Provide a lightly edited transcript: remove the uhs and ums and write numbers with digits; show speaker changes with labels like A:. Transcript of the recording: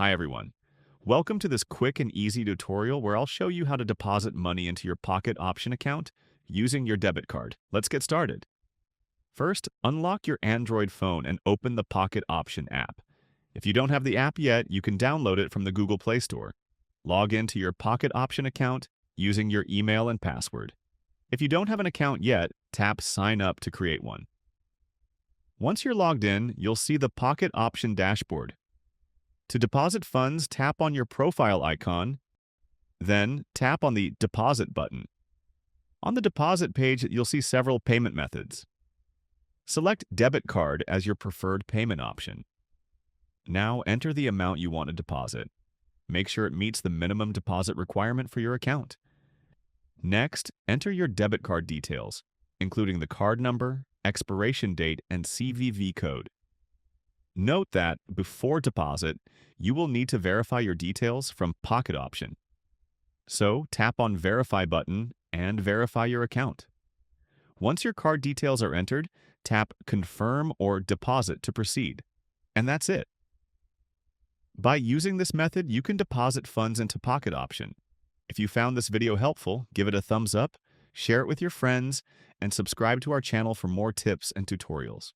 A: Hi everyone. Welcome to this quick and easy tutorial where I'll show you how to deposit money into your Pocket Option account using your debit card. Let's get started. First, unlock your Android phone and open the Pocket Option app. If you don't have the app yet, you can download it from the Google Play Store. Log into your Pocket Option account using your email and password. If you don't have an account yet, tap Sign Up to create one. Once you're logged in, you'll see the Pocket Option dashboard. To deposit funds, tap on your profile icon, then tap on the Deposit button. On the deposit page, you'll see several payment methods. Select Debit Card as your preferred payment option. Now enter the amount you want to deposit. Make sure it meets the minimum deposit requirement for your account. Next, enter your debit card details, including the card number, expiration date, and CVV code. Note that, before deposit, you will need to verify your details from Pocket Option. So, tap on Verify button and verify your account. Once your card details are entered, tap Confirm or Deposit to proceed. And that's it. By using this method, you can deposit funds into Pocket Option. If you found this video helpful, give it a thumbs up, share it with your friends, and subscribe to our channel for more tips and tutorials.